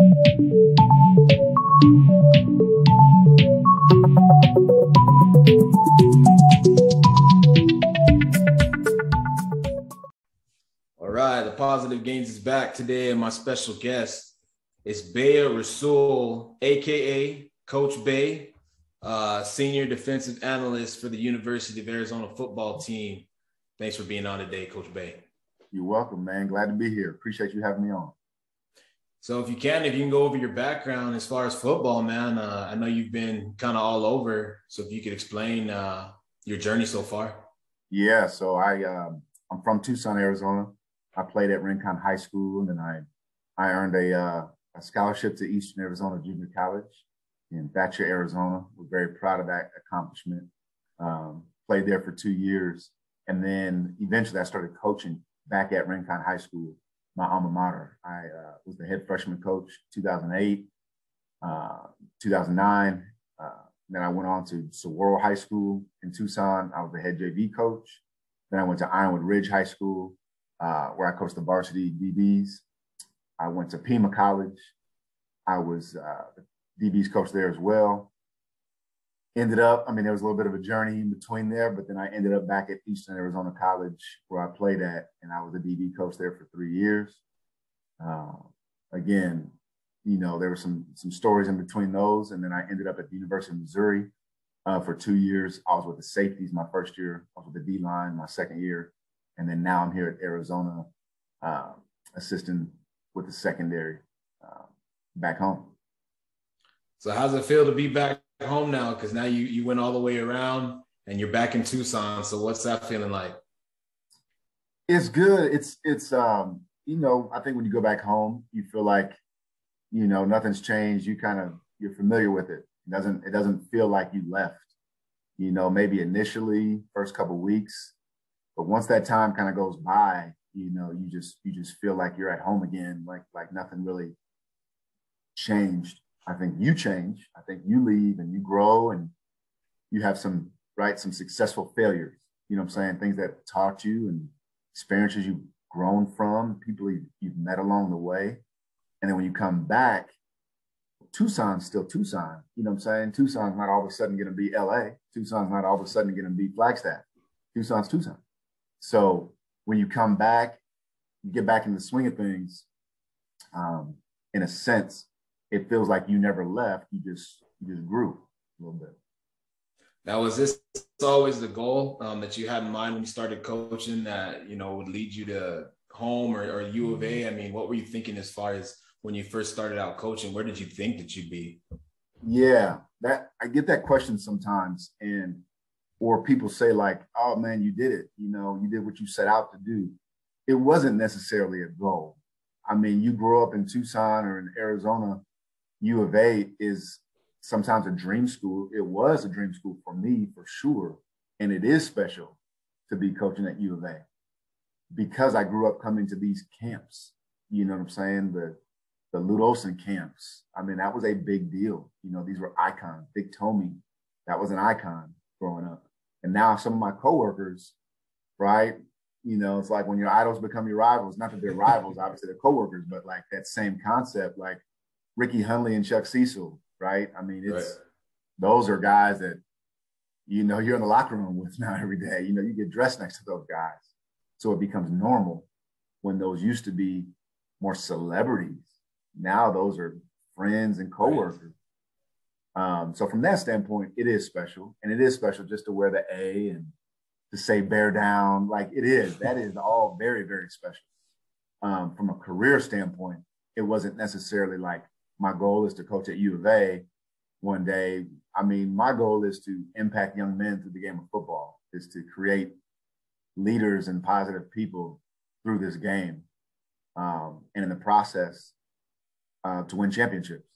All right, the Positive Gains is back today, and my special guest is Beyah Rasool, aka Coach Bey, senior defensive analyst for the University of Arizona football team. Thanks for being on today, Coach Bey. You're welcome, man. Glad to be here. Appreciate you having me on. So if you can go over your background as far as football, man. I know you've been kind of all over. So if you could explain your journey so far. Yeah, so I'm from Tucson, Arizona. I played at Rincon High School, and then I earned a scholarship to Eastern Arizona Junior College in Thatcher, Arizona. We're very proud of that accomplishment. Played there for 2 years, and then eventually I started coaching back at Rincon High School, my alma mater. I was the head freshman coach 2008, 2009. Then I went on to Saguaro High School in Tucson. I was the head JV coach. Then I went to Ironwood Ridge High School, where I coached the varsity DBs. I went to Pima College. I was the DBs coach there as well. Ended up, there was a little bit of a journey in between there, but then I ended up back at Eastern Arizona College where I played at, and I was the DB coach there for 3 years. Again, there were some stories in between those, and then I ended up at the University of Missouri for 2 years. I was with the safeties my first year. I was with the D-line my second year. And then now I'm here at Arizona, assisting with the secondary back home. So how's it feel to be back home now? Because now you went all the way around and you're back in Tucson. So what's that feeling like? It's good. It's I think when you go back home, you feel like, nothing's changed. You're familiar with it. It doesn't feel like you left, maybe initially first couple of weeks. But once that time kind of goes by, you just feel like you're at home again, like nothing really changed. I think you change. I think you leave and you grow and you have some successful failures. You know what I'm saying? Things that taught you and experiences you've grown from, people you've met along the way. And then when you come back, Tucson's still Tucson. You know what I'm saying? Tucson's not all of a sudden going to be LA. Tucson's not all of a sudden going to be Flagstaff. Tucson's Tucson. So when you come back, you get back in the swing of things, in a sense, it feels like you never left. You just grew a little bit. Now, was this always the goal that you had in mind when you started coaching that, would lead you to home or U of A? What were you thinking as far as when you first started out coaching? Where did you think that you'd be? Yeah, I get that question sometimes, or people say like, oh man, you did it. You did what you set out to do. It wasn't necessarily a goal. You grow up in Tucson or in Arizona, U of A is sometimes a dream school. It was a dream school for me, for sure. And it is special to be coaching at U of A because I grew up coming to these camps. You know what I'm saying? The Lute Olson camps. That was a big deal. These were icons. Big Tommy, that was an icon growing up. And now some of my coworkers, right? It's like when your idols become your rivals, not that they're rivals, obviously they're coworkers, but like that same concept, like Ricky Hunley and Chuck Cecil, right? Those are guys that, you're in the locker room with now every day. You get dressed next to those guys. So it becomes normal when those used to be more celebrities. Now those are friends and coworkers. So from that standpoint, it is special. And it is special just to wear the A and to say bear down. Like that is all very, very special. From a career standpoint, it wasn't necessarily like my goal is to coach at U of A one day. My goal is to impact young men through the game of football, is to create leaders and positive people through this game. And in the process, to win championships,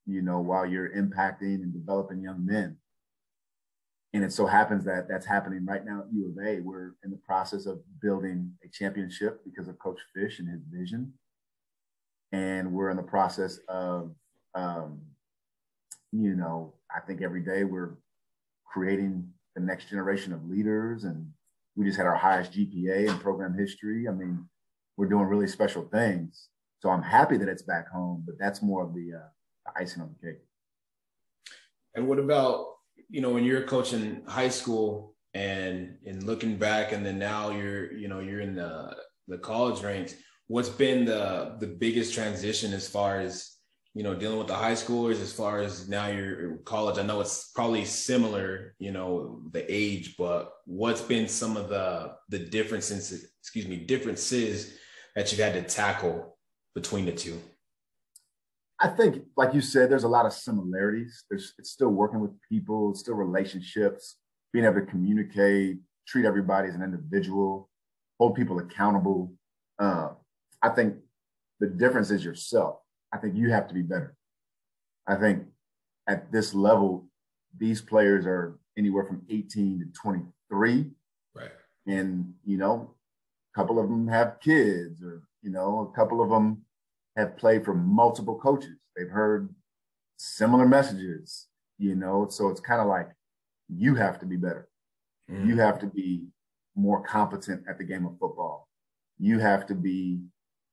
while you're impacting and developing young men. And it so happens that that's happening right now at U of A. We're in the process of building a championship because of Coach Fish and his vision. And we're in the process of, I think every day we're creating the next generation of leaders. And we just had our highest GPA in program history. We're doing really special things. So I'm happy that it's back home, but that's more of the icing on the cake. And what about, when you're coaching high school and looking back, and then now you're in the college ranks, what's been the biggest transition as far as, dealing with the high schoolers, as far as now you're in college? I know it's probably similar, the age, but what's been some of the differences that you've had to tackle between the two? I think, like you said, there's a lot of similarities. It's still working with people, it's still relationships, being able to communicate, treat everybody as an individual, hold people accountable. I think the difference is yourself. I think you have to be better. I think at this level, these players are anywhere from 18 to 23. Right. And, a couple of them have kids, or, a couple of them have played for multiple coaches. They've heard similar messages, so it's kind of like you have to be better. Mm. You have to be more competent at the game of football. You have to be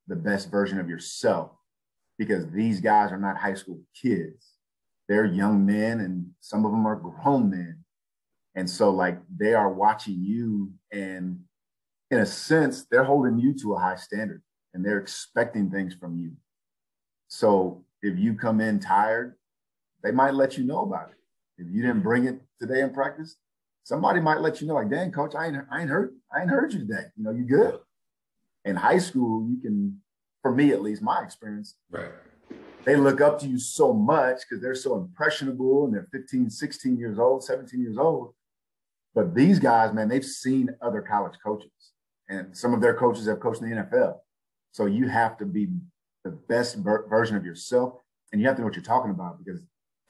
the best version of yourself, because these guys are not high school kids. They're young men, and some of them are grown men. And so, like, they are watching you, and in a sense, they're holding you to a high standard, and they're expecting things from you. So if you come in tired, they might let you know about it. If you didn't bring it today in practice, somebody might let you know, like, dang, coach, I ain't heard you today. You good? In high school, you can, for me at least, my experience, right, they look up to you so much because they're so impressionable, and they're 15, 16 years old, 17 years old. But these guys, man, they've seen other college coaches, and some of their coaches have coached in the NFL. So you have to be the best version of yourself, and you have to know what you're talking about, because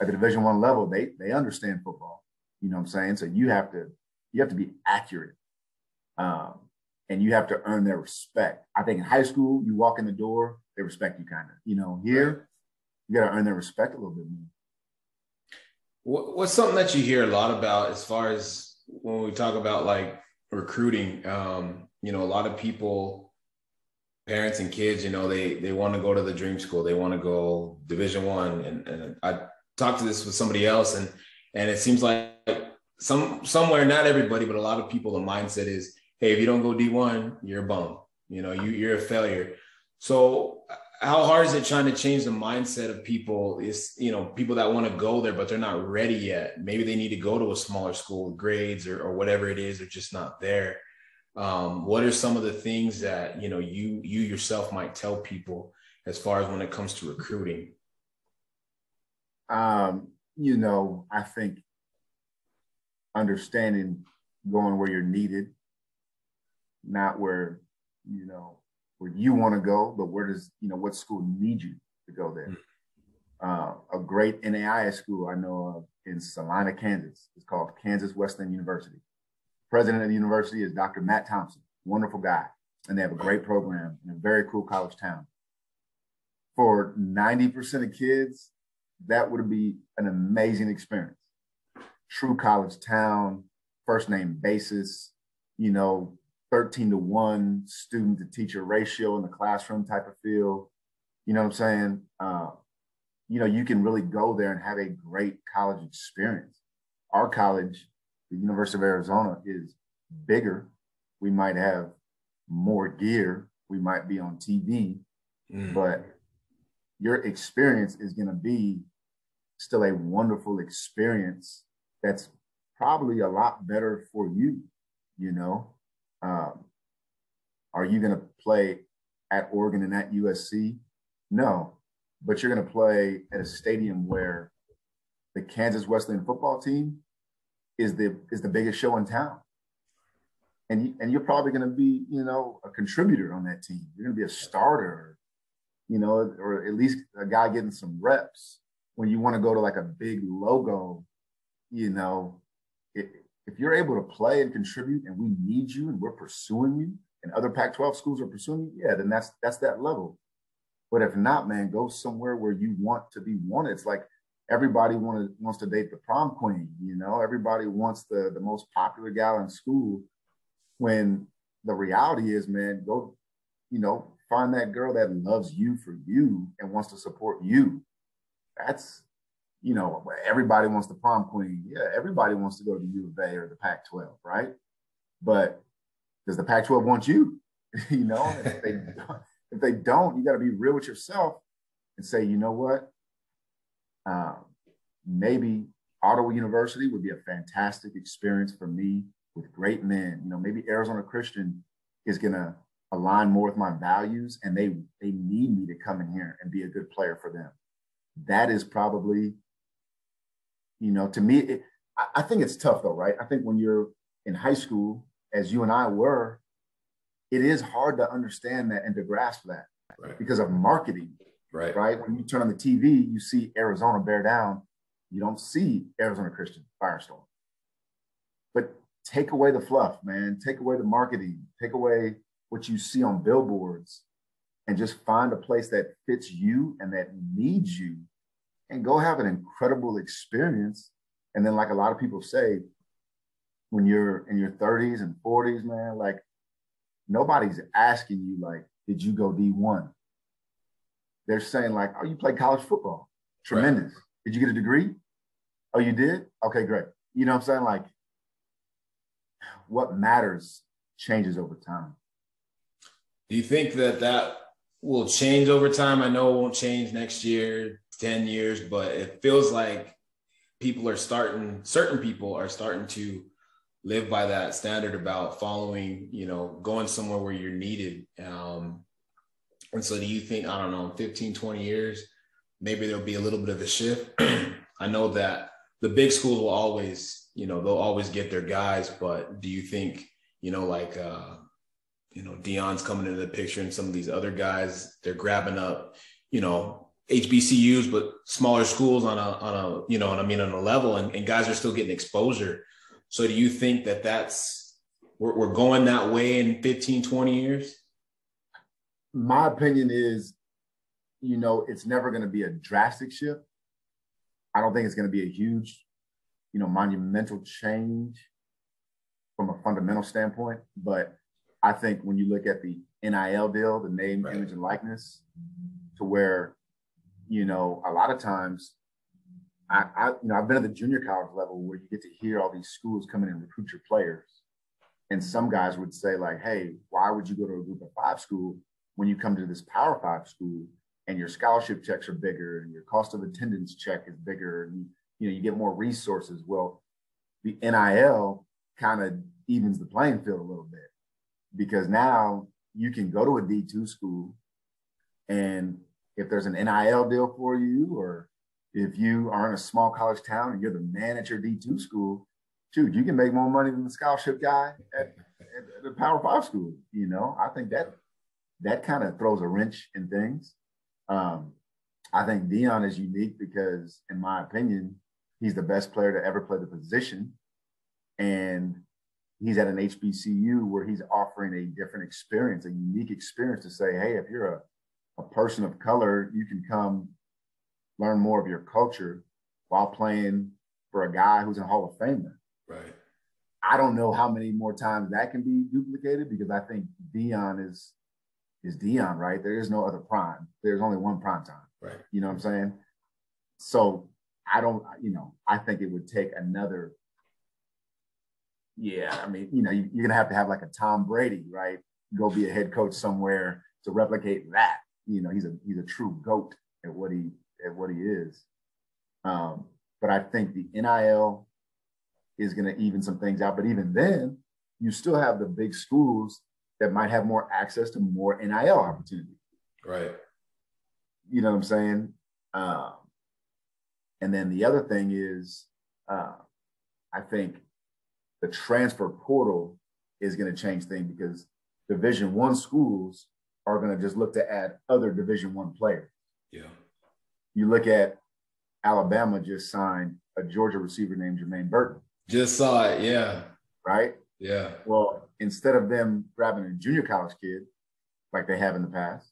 at the Division I level, they understand football. You know what I'm saying? So you have to be accurate, and you have to earn their respect. I think in high school, you walk in the door, they respect you kind of. Here, you got to earn their respect a little bit more. What's something that you hear a lot about as far as when we talk about like recruiting? A lot of people, parents and kids, they want to go to the dream school. They want to go Division I. And I talked to this with somebody else, and it seems like somewhere, not everybody, but a lot of people, the mindset is, hey, if you don't go D1, you're a bum. You're a failure. So how hard is it trying to change the mindset of people? Is, people that want to go there, but they're not ready yet. Maybe they need to go to a smaller school with grades or whatever it is. They're just not there. What are some of the things that, you yourself might tell people as far as when it comes to recruiting? I think understanding going where you're needed, not where you want to go, but where does, what school needs you to go there. A great NAIA school I know of in Salina, Kansas, is called Kansas Wesleyan University. President of the university is Dr. Matt Thompson, wonderful guy. And they have a great program in a very cool college town. For 90% of kids, that would be an amazing experience. True college town, first name basis, 13-to-1 student to teacher ratio in the classroom type of feel. You know what I'm saying? You can really go there and have a great college experience. Our college, the University of Arizona, is bigger. We might have more gear. We might be on TV, but your experience is going to be still a wonderful experience that's probably a lot better for you, Are you going to play at Oregon and at USC? No, but you're going to play at a stadium where the Kansas Wesleyan football team is the biggest show in town. And you're probably going to be, a contributor on that team. You're going to be a starter, or at least a guy getting some reps. When you want to go to like a big logo, if you're able to play and contribute and we need you and we're pursuing you and other Pac-12 schools are pursuing you, yeah, then that's that level. But if not, man, go somewhere where you want to be wanted. It's like everybody wants to date the prom queen, everybody wants the most popular gal in school, when the reality is, man, go, find that girl that loves you for you and wants to support you. That's, you know, everybody wants the prom queen. Yeah, everybody wants to go to the U of A or the Pac-12, right? But does the Pac-12 want you? You know, if they don't, you got to be real with yourself and say, you know what? Maybe Ottawa University would be a fantastic experience for me with great men. You know, maybe Arizona Christian is going to align more with my values, and they need me to come in here and be a good player for them. That is probably, you know, to me, I think it's tough though, right? I think when you're in high school, as you and I were, it is hard to understand that and to grasp that, right, because of marketing, right? When you turn on the TV, you see Arizona bear down. You don't see Arizona Christian Firestorm. But take away the fluff, man. Take away the marketing. Take away what you see on billboards and just find a place that fits you and that needs you and go have an incredible experience. And then, like a lot of people say, when you're in your 30s and 40s, man, like nobody's asking you, like, did you go D1? They're saying, like, oh, you played college football. Tremendous. Right. Did you get a degree? Oh, you did? Okay, great. You know what I'm saying? Like, what matters changes over time. Do you think that will change over time? I know it won't change next year, 10 years, but it feels like certain people are starting to live by that standard about following, you know, going somewhere where you're needed. And so do you think, I don't know, 15, 20 years, maybe there'll be a little bit of a shift? I know that the big schools will always, you know, they'll always get their guys, but do you think, you know, like, you know, Deion's coming into the picture and some of these other guys, they're grabbing up, you know, HBCUs, but smaller schools on a, you know what I mean, on a level, and guys are still getting exposure. So do you think we're going that way in 15, 20 years? My opinion is, you know, it's never going to be a drastic shift. I don't think it's going to be a huge, you know, monumental change from a fundamental standpoint. But I think when you look at the NIL deal, the name, right, image, and likeness, to where, you know, a lot of times, I've been at the junior college level where you get to hear all these schools come in and recruit your players. And some guys would say, like, hey, why would you go to a group of 5 school when you come to this Power 5 school and your scholarship checks are bigger and your cost of attendance check is bigger and, you know, you get more resources? Well, the NIL kind of evens the playing field a little bit, because now you can go to a D2 school, and if there's an NIL deal for you, or if you are in a small college town and you're the man at your D2 school, dude, you can make more money than the scholarship guy at the Power 5 school. You know, I think that kind of throws a wrench in things. I think Deion is unique because, in my opinion, he's the best player to ever play the position. And he's at an HBCU where he's offering a different experience, a unique experience to say, hey, if you're a person of color, you can come learn more of your culture while playing for a guy who's a Hall of Famer. Right. I don't know how many more times that can be duplicated, because I think Deion is Deion, right? There is no other prime. There's only one prime time. Right. You know what I'm saying? So I think it would take another, you're going to have like a Tom Brady, right? Go be a head coach somewhere to replicate that. You know, he's a true GOAT at what he is. But I think the NIL is going to even some things out. But even then, you still have the big schools that might have more access to more NIL opportunity. Right. You know what I'm saying? And then the other thing is, I think the transfer portal is going to change things, because Division I schools are going to just look to add other Division I players. Yeah. You look at Alabama just signed a Georgia receiver named Jermaine Burton. Just saw it, yeah. Right? Yeah. Well, instead of them grabbing a junior college kid like they have in the past,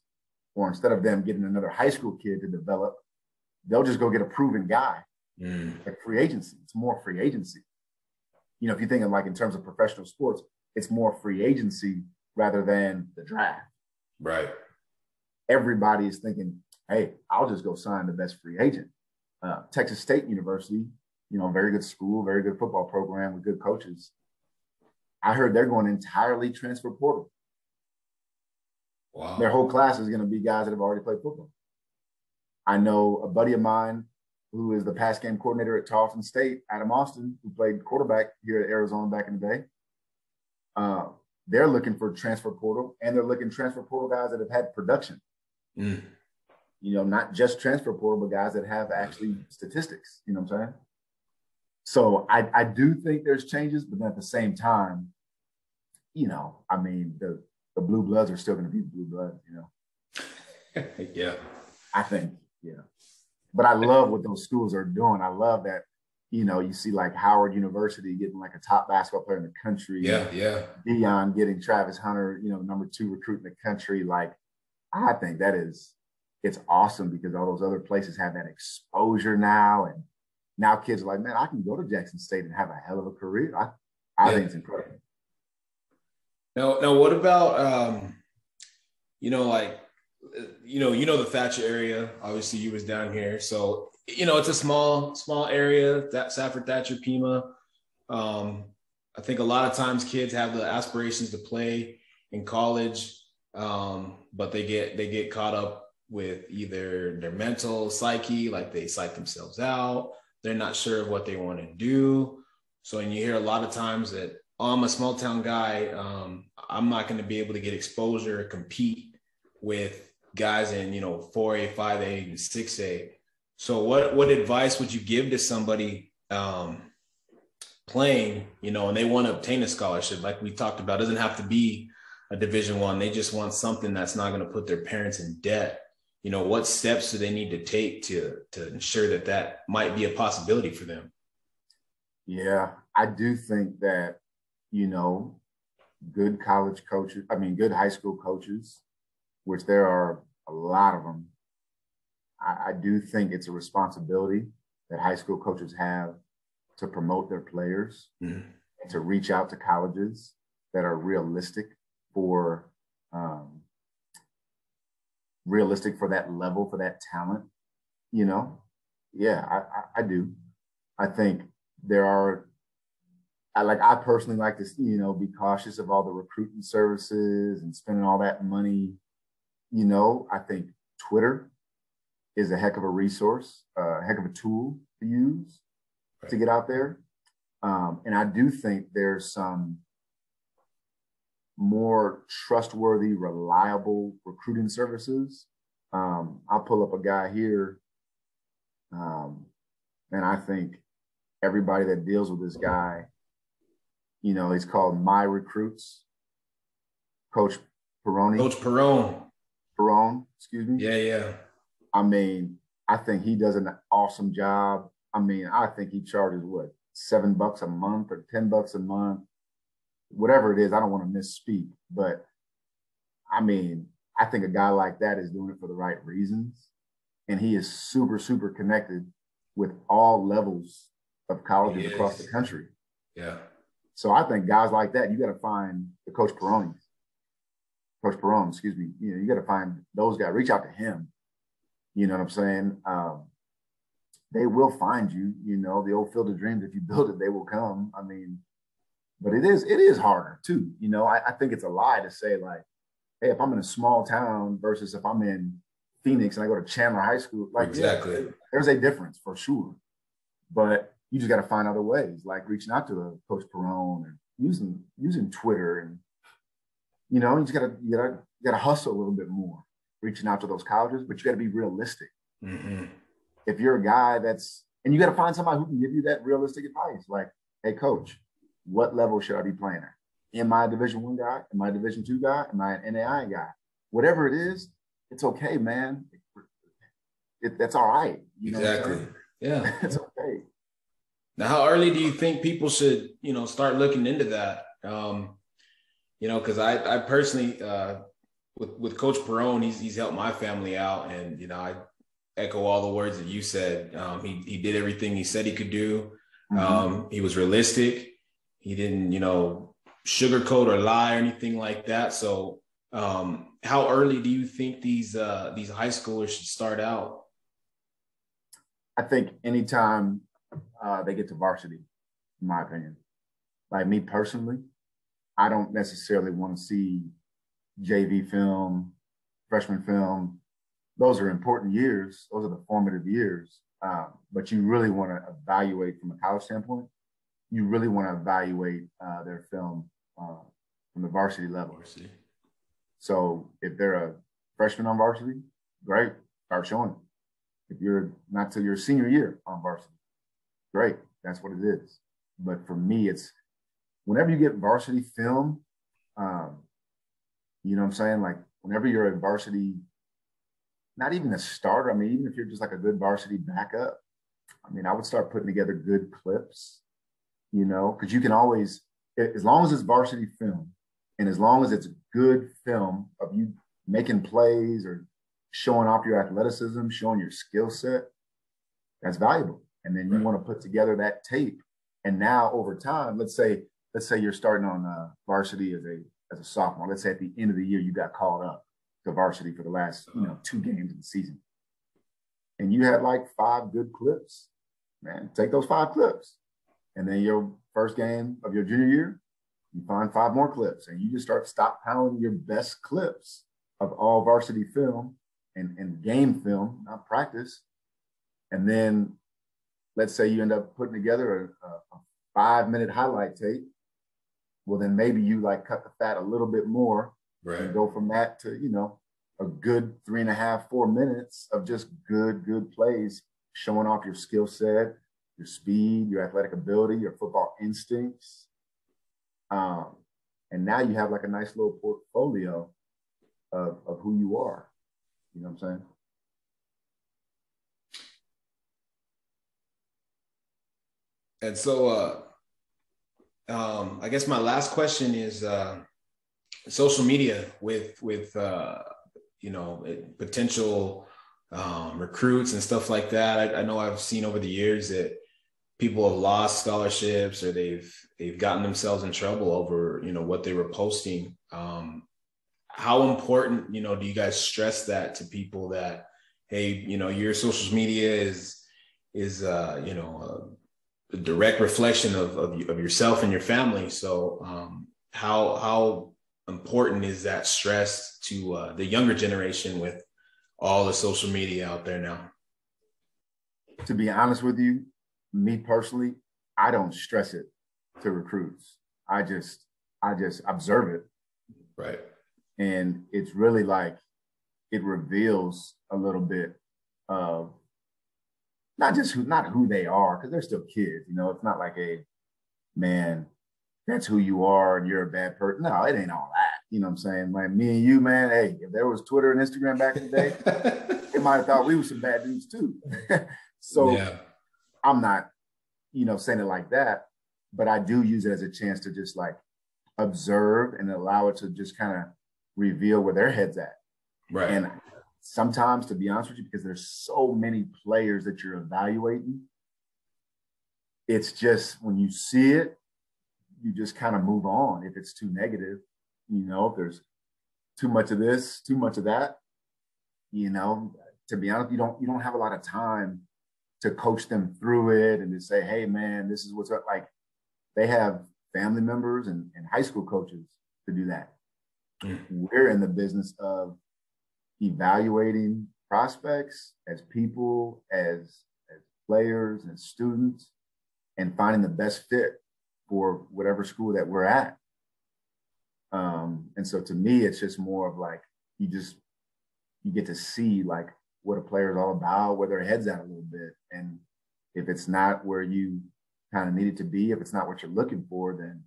or instead of them getting another high school kid to develop, they'll just go get a proven guy. Like free agency. It's more free agency. You know, if you're thinking like in terms of professional sports, it's more free agency rather than the draft. Right. everybody is thinking, hey, I'll just go sign the best free agent. Texas State University, very good school, very good football program with good coaches. I heard they're going entirely transfer portal. Wow. Their whole class is going to be guys that have already played football. I know a buddy of mine who is the pass game coordinator at Tarleton State, Adam Austin, who played quarterback here at Arizona back in the day. They're looking for transfer portal, and they're looking transfer portal guys that have had production. Not just transfer portal, but guys that have actually statistics. You know what I'm saying? So I do think there's changes, but then at the same time, the blue bloods are still going to be blue bloods, Yeah. I think, yeah. But I love what those schools are doing. I love that, you see like Howard University getting like a top basketball player in the country. Yeah. Deion getting Travis Hunter, number 2 recruit in the country. Like, I think it's awesome because all those other places have that exposure now. And now kids are like, man, I can go to Jackson State and have a hell of a career. I think it's incredible. Now, what about, the Thatcher area? Obviously, you was down here, so it's a small area. That Safford, Thatcher, Pima. I think a lot of times kids have the aspirations to play in college, but they get caught up with either their mental psyche, like they psych themselves out. They're not sure of what they want to do. So, and you hear a lot of times that, I'm a small town guy. I'm not going to be able to get exposure or compete with guys in, 4A, 5A, even 6A. So what advice would you give to somebody playing, and they want to obtain a scholarship? Like we talked about, it doesn't have to be a Division I. They just want something that's not going to put their parents in debt. What steps do they need to take to ensure that might be a possibility for them? Yeah, I do think that, good college coaches, good high school coaches, which there are a lot of them. I do think it's a responsibility that high school coaches have to promote their players, and to reach out to colleges that are realistic for that level, for that talent. Yeah, I do. I think there are, I personally like to, be cautious of all the recruiting services and spending all that money. I think Twitter is a heck of a resource, a heck of a tool to use to get out there. And I do think there's some more trustworthy, reliable recruiting services. I'll pull up a guy here, and I think everybody that deals with this guy, he's called My Recruits. Coach Peroni. Coach Perone, excuse me. Yeah. I think he does an awesome job. I think he charges $7 a month or $10 a month, whatever it is. I don't want to misspeak, but I think a guy like that is doing it for the right reasons. And he is super, super connected with all levels of colleges across the country. Yeah. So I think guys like that, you got to find the Coach Perone, excuse me. You got to find those guys, reach out to him. You know what I'm saying? They will find you, the old Field of Dreams. If you build it, they will come. But it is harder too. I think it's a lie to say like, hey, if I'm in a small town versus if I'm in Phoenix and I go to Chandler High School, like exactly, there's a difference for sure. But you just got to find other ways, like reaching out to Coach Perone and using Twitter, and you just gotta hustle a little bit more, reaching out to those colleges. But you got to be realistic. Mm-hmm. If you're a guy and you got to find somebody who can give you that realistic advice, like, hey, coach, what level should I be playing at? Am I a Division I guy? Am I a Division II guy? Am I an NAI guy? Whatever it is, it's okay, man. That's all right. Exactly. Yeah. It's okay. Now, how early do you think people should, start looking into that? Because I personally, with Coach Perone, he's helped my family out, and I echo all the words that you said. He did everything he said he could do. Mm-hmm. He was realistic. He didn't, sugarcoat or lie or anything like that. So How early do you think these high schoolers should start out? I think anytime they get to varsity, in my opinion. Like me personally, I don't necessarily want to see JV film, freshman film. Those are important years. Those are the formative years. But you really want to evaluate from a college standpoint. You really want to evaluate their film from the varsity level. Varsity. So if they're a freshman on varsity, great, start showing them. If you're not till your senior year on varsity, great, that's what it is. But for me, it's whenever you get varsity film, you know what I'm saying? Like whenever you're a varsity, not even a starter, I mean, even if you're just like a good varsity backup, I mean, I would start putting together good clips, you know, because you can always, as long as it's varsity film and as long as it's good film of you making plays or showing off your athleticism, showing your skill set, that's valuable. And then you want to put together that tape. And now over time, let's say you're starting on varsity as a sophomore. Let's say at the end of the year, you got called up to varsity for the last, 2 games of the season. And you had like 5 good clips, man, take those 5 clips. And then your first game of your junior year, you find 5 more clips and you just start stockpiling your best clips of all varsity film and game film, not practice. And then let's say you end up putting together a 5-minute highlight tape. Well, then maybe you like cut the fat a little bit more and go from that to, a good 3.5, 4 minutes of just good plays, showing off your skill set, your speed, your athletic ability, your football instincts. And now you have like a nice little portfolio of who you are. You know what I'm saying? And so I guess my last question is social media with potential recruits and stuff like that. I know I've seen over the years that people have lost scholarships or they've gotten themselves in trouble over, what they were posting. How important, do you guys stress that to people that, hey, your social media is a direct reflection of yourself and your family. So how important is that stress to the younger generation with all the social media out there now? To be honest with you, me personally, I don't stress it to recruits. I just observe it. Right. And it's really like it reveals a little bit of not who they are, because they're still kids, it's not like man, that's who you are and you're a bad person. No, it ain't all that. You know what I'm saying? Like me and you, man, hey, if there was Twitter and Instagram back in the day, they might have thought we were some bad dudes too. So yeah. I'm not, saying it like that, but I do use it as a chance to just like observe and allow it to just kind of reveal where their head's at. Right. And sometimes, to be honest with you, because there's so many players that you're evaluating, it's just when you see it, you just kind of move on. If it's too negative, if there's too much of this, too much of that, to be honest, you don't have a lot of time to coach them through it and to say, hey, man, this is what's up. Like they have family members and high school coaches to do that. We're in the business of evaluating prospects as people, as players and students, and finding the best fit for whatever school that we're at. And so to me, it's just more of like, you get to see like what a player is all about, where their head's at a little bit. And if it's not where you kind of need it to be, if it's not what you're looking for, then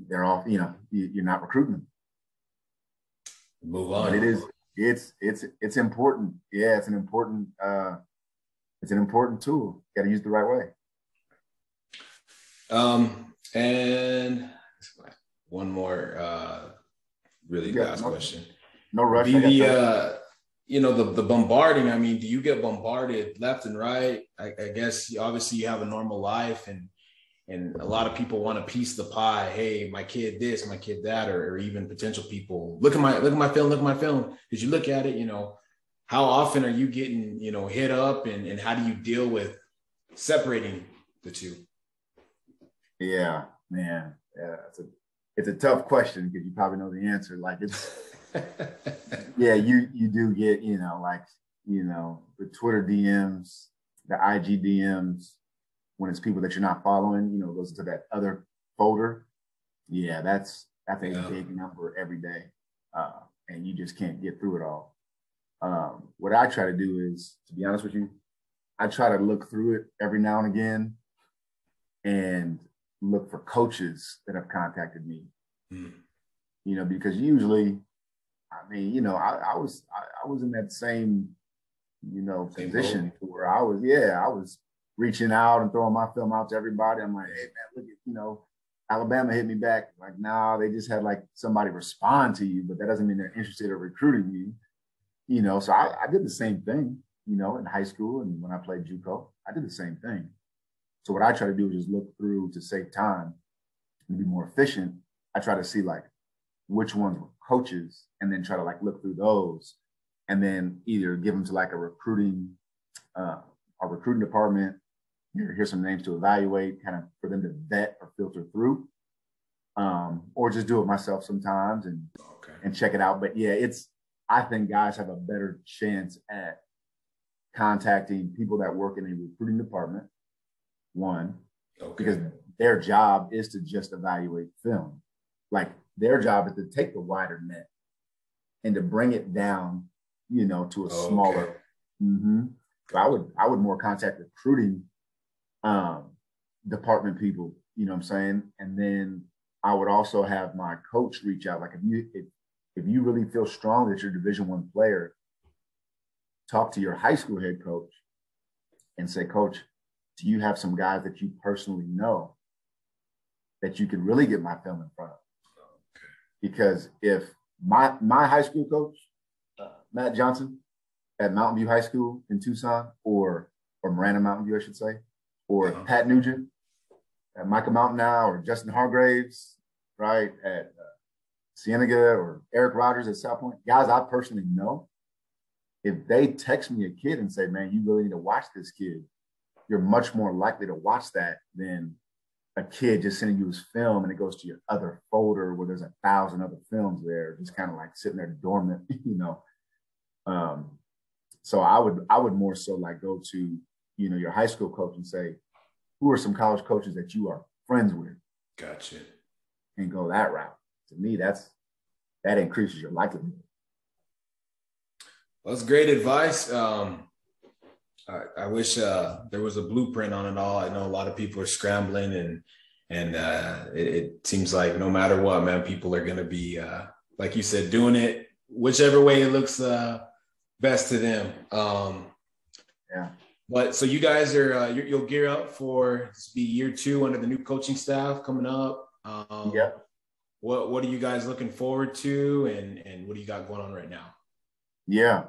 they're off, you're not recruiting them. Move on. But it's important. Yeah, it's an important tool. Got to use it the right way. And one more really last question. No rush. The bombarding. I mean, do you get bombarded left and right? I guess obviously you have a normal life and And a lot of people want to piece the pie. Hey, my kid this, my kid that, or even potential people. Look at my film. Did you look at it? How often are you getting, hit up, and how do you deal with separating the two? Yeah, man. Yeah, it's a tough question because you probably know the answer. Like it's yeah, you do get, the Twitter DMs, the IG DMs, when it's people that you're not following, goes into that other folder. Yeah, that's a big number every day. And you just can't get through it all. What I try to do is, to be honest with you, I try to look through it every now and again and look for coaches that have contacted me. Because usually, I was in that same, position where I was reaching out and throwing my film out to everybody. I'm like, hey man, look at, Alabama hit me back. Like, nah, they just had like somebody respond to you, but that doesn't mean they're interested in recruiting you. So I did the same thing, in high school and when I played JUCO, I did the same thing. So what I try to do is just look through to save time and be more efficient. I try to see like which ones were coaches and then try to like look through those and then either give them to like a recruiting department. Here's some names to evaluate, kind of for them to vet or filter through, or just do it myself sometimes and check it out. But yeah, I think guys have a better chance at contacting people that work in a recruiting department, one, because their job is to just evaluate film. Like their job is to take the wider net and to bring it down, to a smaller. So I would more contact recruiting department people, you know what I'm saying? And then I would also have my coach reach out. Like if you really feel strong that you're a Division I player, talk to your high school head coach and say, Coach, do you have some guys that you personally know that you can really get my film in front of? Because if my high school coach, Matt Johnson at Mountain View High School in Tucson, or Miranda Mountain View, I should say, or Pat Nugent at Micah Mountain now, or Justin Hargraves, right, at Cienega, or Eric Rogers at South Point, guys I personally know, if they text me a kid and say, man, you really need to watch this kid, you're much more likely to watch that than a kid just sending you his film and it goes to your other folder where there's 1,000 other films there, just kind of like sitting there dormant, So I would more so like go to, your high school coach and say, who are some college coaches that you are friends with? Gotcha. And go that route. To me, that increases your likelihood. Well, that's great advice. I wish there was a blueprint on it all. I know a lot of people are scrambling and it seems like no matter what, man, people are going to be, like you said, doing it whichever way it looks best to them. Yeah. But so you guys are, you'll gear up for this be year 2 under the new coaching staff coming up. Yeah. What are you guys looking forward to and what do you got going on right now? Yeah.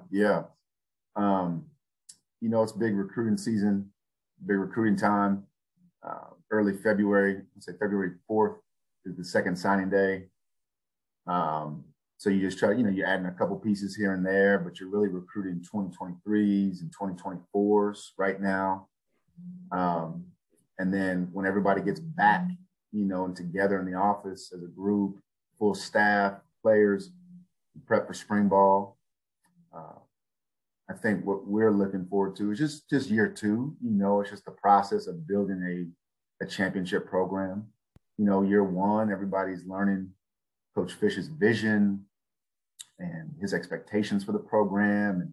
It's big recruiting season, big recruiting time. Early February, let's say February 4th is the second signing day. So you just try, you're adding a couple pieces here and there, but you're really recruiting 2023s and 2024s right now. And then when everybody gets back, and together in the office as a group, full staff, players, prep for spring ball. I think what we're looking forward to is just year 2. It's just the process of building a championship program. Year 1, everybody's learning Coach Fish's vision and his expectations for the program and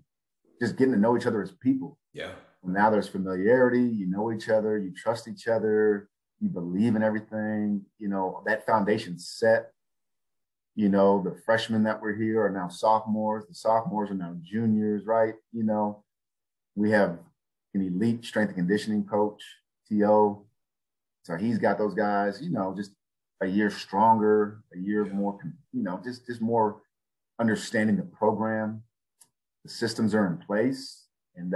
just getting to know each other as people. Yeah. And now there's familiarity. You know each other. You trust each other. You believe in everything. That foundation's set. The freshmen that were here are now sophomores. The sophomores are now juniors, right? We have an elite strength and conditioning coach, TO. So he's got those guys, just a year stronger, a year more, just more understanding the program. The systems are in place. And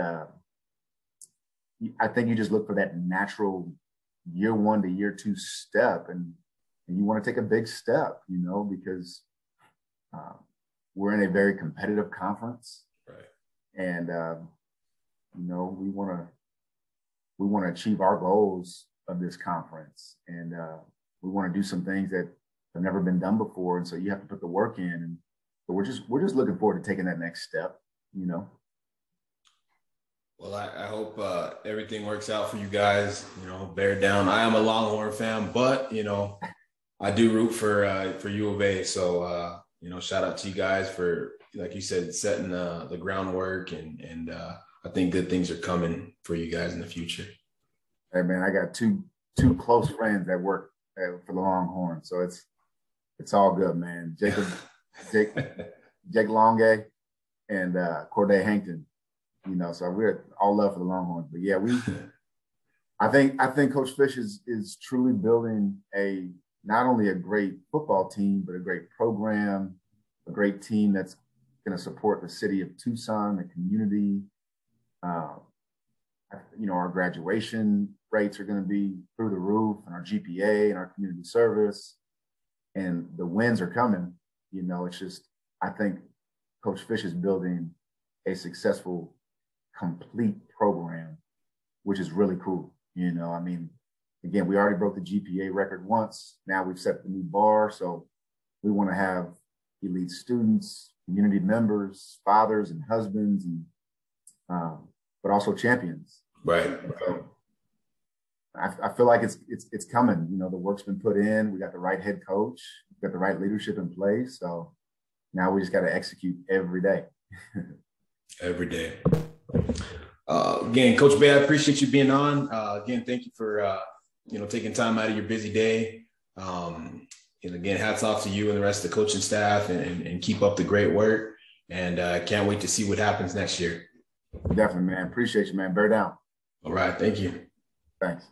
I think you just look for that natural year 1 to year 2 step, and you want to take a big step, because we're in a very competitive conference, right? And we want to achieve our goals of this conference, and we want to do some things that have never been done before, and so you have to put the work in. And so we're just looking forward to taking that next step. Well, I hope everything works out for you guys. Bear down. I am a Longhorn fan, but I do root for U of A. So shout out to you guys for, like you said, setting the groundwork, and I think good things are coming for you guys in the future. Hey man, I got two close friends that work for the Longhorn, so it's all good, man. Jake Longay and Corday Hankton. So we're all love for the Longhorns. But yeah, I think Coach Fish is truly building not only a great football team, but a great program, a great team that's going to support the city of Tucson, the community. Our graduation rates are going to be through the roof, and our GPA and our community service, and the wins are coming. It's just, I think Coach Fish is building a successful, complete program, which is really cool. Again, we already broke the GPA record once. Now we've set the new bar. So we want to have elite students, community members, fathers and husbands, and but also champions. Right. So I feel like it's coming. The work's been put in. We got the right head coach. We got the right leadership in place. So now we just got to execute every day. Every day. Again, Coach Bey, I appreciate you being on. Again, thank you for taking time out of your busy day. And again, hats off to you and the rest of the coaching staff, and keep up the great work. And can't wait to see what happens next year. Definitely, man. Appreciate you, man. Bear down. All right. Thank you. Thanks.